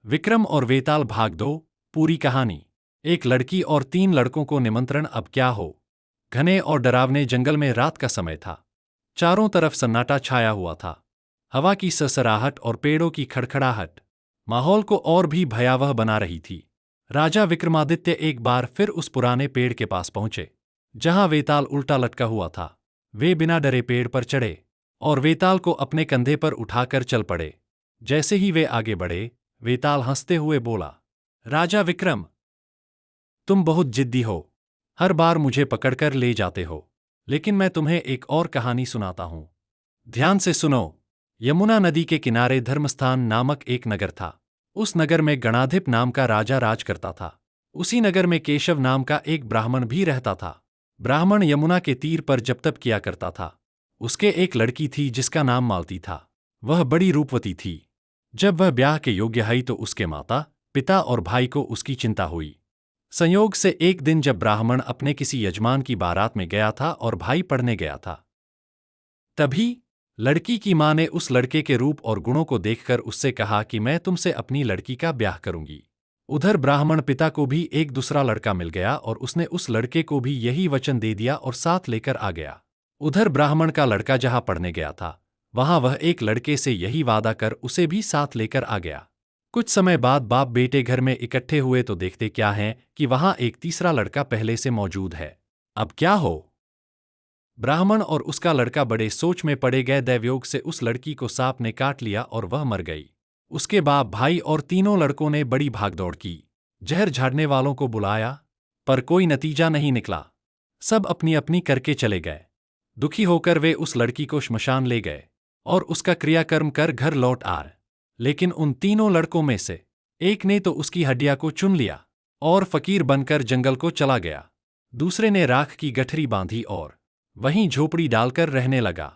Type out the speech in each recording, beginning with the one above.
विक्रम और वेताल भाग 2। पूरी कहानी। एक लड़की और 3 लड़कों को निमंत्रण। अब क्या हो। घने और डरावने जंगल में रात का समय था। चारों तरफ सन्नाटा छाया हुआ था। हवा की सरसराहट और पेड़ों की खड़खड़ाहट माहौल को और भी भयावह बना रही थी। राजा विक्रमादित्य एक बार फिर उस पुराने पेड़ के पास पहुंचे जहां वेताल उल्टा लटका हुआ था। वे बिना डरे पेड़ पर चढ़े और वेताल को अपने कंधे पर उठाकर चल पड़े। जैसे ही वे आगे बढ़े, वेताल हंसते हुए बोला, राजा विक्रम, तुम बहुत जिद्दी हो। हर बार मुझे पकड़कर ले जाते हो। लेकिन मैं तुम्हें एक और कहानी सुनाता हूं। ध्यान से सुनो। यमुना नदी के किनारे धर्मस्थान नामक एक नगर था। उस नगर में गणाधिप नाम का राजा राज करता था। उसी नगर में केशव नाम का एक ब्राह्मण भी रहता था। ब्राह्मण यमुना के तीर पर जप तप किया करता था। उसके एक लड़की थी जिसका नाम मालती था। वह बड़ी रूपवती थी। जब वह ब्याह के योग्य हुई तो उसके माता, पिता और भाई को उसकी चिंता हुई। संयोग से एक दिन जब ब्राह्मण अपने किसी यजमान की बारात में गया था और भाई पढ़ने गया था, तभी लड़की की मां ने उस लड़के के रूप और गुणों को देखकर उससे कहा कि मैं तुमसे अपनी लड़की का ब्याह करूंगी। उधर ब्राह्मण पिता को भी एक दूसरा लड़का मिल गया और उसने उस लड़के को भी यही वचन दे दिया और साथ लेकर आ गया। उधर ब्राह्मण का लड़का जहां पढ़ने गया था, वहां वह एक लड़के से यही वादा कर उसे भी साथ लेकर आ गया। कुछ समय बाद बाप बेटे घर में इकट्ठे हुए तो देखते क्या है कि वहां एक तीसरा लड़का पहले से मौजूद है। अब क्या हो। ब्राह्मण और उसका लड़का बड़े सोच में पड़े गए। दैवयोग से उस लड़की को सांप ने काट लिया और वह मर गई। उसके बाप भाई और तीनों लड़कों ने बड़ी भागदौड़ की। जहर झाड़ने वालों को बुलाया, पर कोई नतीजा नहीं निकला। सब अपनी अपनी करके चले गए। दुखी होकर वे उस लड़की को श्मशान ले गए और उसका क्रियाकर्म कर घर लौट आए। लेकिन उन तीनों लड़कों में से एक ने तो उसकी हड्डियां को चुन लिया और फकीर बनकर जंगल को चला गया। दूसरे ने राख की गठरी बांधी और वहीं झोपड़ी डालकर रहने लगा।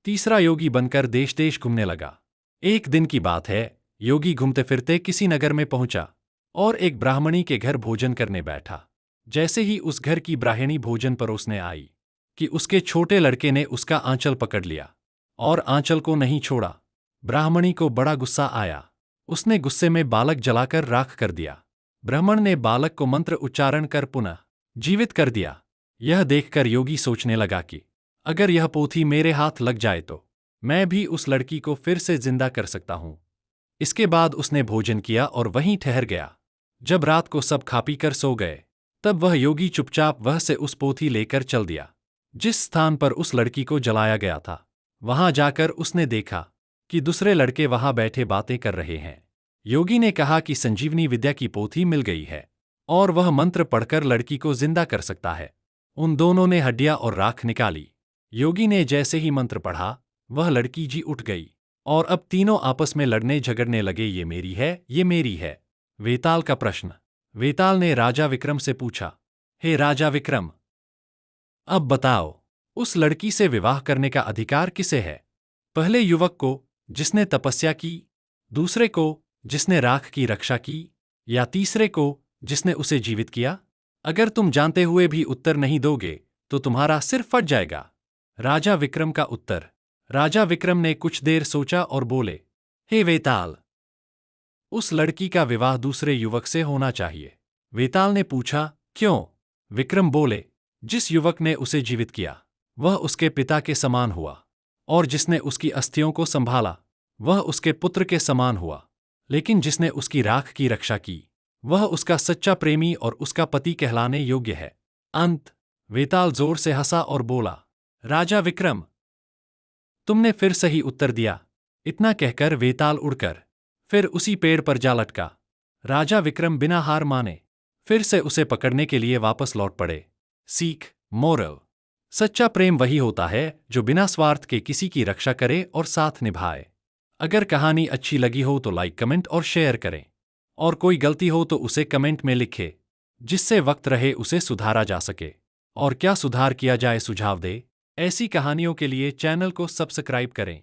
तीसरा योगी बनकर देश देश घूमने लगा। एक दिन की बात है, योगी घूमते फिरते किसी नगर में पहुंचा और एक ब्राह्मणी के घर भोजन करने बैठा। जैसे ही उस घर की ब्राह्मणी भोजन परोसने आई कि उसके छोटे लड़के ने उसका आंचल पकड़ लिया और आंचल को नहीं छोड़ा। ब्राह्मणी को बड़ा गुस्सा आया। उसने गुस्से में बालक जलाकर राख कर दिया। ब्राह्मण ने बालक को मंत्र उच्चारण कर पुनः जीवित कर दिया। यह देखकर योगी सोचने लगा कि अगर यह पोथी मेरे हाथ लग जाए तो मैं भी उस लड़की को फिर से जिंदा कर सकता हूं। इसके बाद उसने भोजन किया और वहीं ठहर गया। जब रात को सब खा पी कर सो गए, तब वह योगी चुपचाप वह से उस पोथी लेकर चल दिया जिस स्थान पर उस लड़की को जलाया गया था। वहां जाकर उसने देखा कि दूसरे लड़के वहां बैठे बातें कर रहे हैं। योगी ने कहा कि संजीवनी विद्या की पोथी मिल गई है और वह मंत्र पढ़कर लड़की को जिंदा कर सकता है। उन दोनों ने हड्डियां और राख निकाली। योगी ने जैसे ही मंत्र पढ़ा, वह लड़की जी उठ गई और अब तीनों आपस में लड़ने झगड़ने लगे, ये मेरी है, ये मेरी है। वेताल का प्रश्न। वेताल ने राजा विक्रम से पूछा, हे राजा विक्रम, अब बताओ, उस लड़की से विवाह करने का अधिकार किसे है? पहले युवक को जिसने तपस्या की, दूसरे को जिसने राख की रक्षा की, या तीसरे को जिसने उसे जीवित किया? अगर तुम जानते हुए भी उत्तर नहीं दोगे तो तुम्हारा सिर फट जाएगा। राजा विक्रम का उत्तर। राजा विक्रम ने कुछ देर सोचा और बोले, हे वेताल, उस लड़की का विवाह दूसरे युवक से होना चाहिए। वेताल ने पूछा, क्यों? विक्रम बोले, जिस युवक ने उसे जीवित किया वह उसके पिता के समान हुआ और जिसने उसकी अस्थियों को संभाला वह उसके पुत्र के समान हुआ, लेकिन जिसने उसकी राख की रक्षा की वह उसका सच्चा प्रेमी और उसका पति कहलाने योग्य है। अंत। वेताल जोर से हंसा और बोला, राजा विक्रम, तुमने फिर सही उत्तर दिया। इतना कहकर वेताल उड़कर फिर उसी पेड़ पर जा लटका। राजा विक्रम बिना हार माने फिर से उसे पकड़ने के लिए वापस लौट पड़े। सीख, मोरल। सच्चा प्रेम वही होता है जो बिना स्वार्थ के किसी की रक्षा करे और साथ निभाए। अगर कहानी अच्छी लगी हो तो लाइक, कमेंट और शेयर करें, और कोई गलती हो तो उसे कमेंट में लिखे, जिससे वक्त रहे उसे सुधारा जा सके। और क्या सुधार किया जाए सुझाव दे। ऐसी कहानियों के लिए चैनल को सब्सक्राइब करें।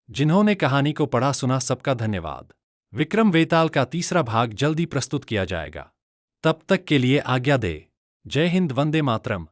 जिन्होंने कहानी को पढ़ा सुना सबका धन्यवाद। विक्रम वेताल का तीसरा भाग जल्दी प्रस्तुत किया जाएगा। तब तक के लिए आज्ञा दे। जय हिंद, वंदे मातरम।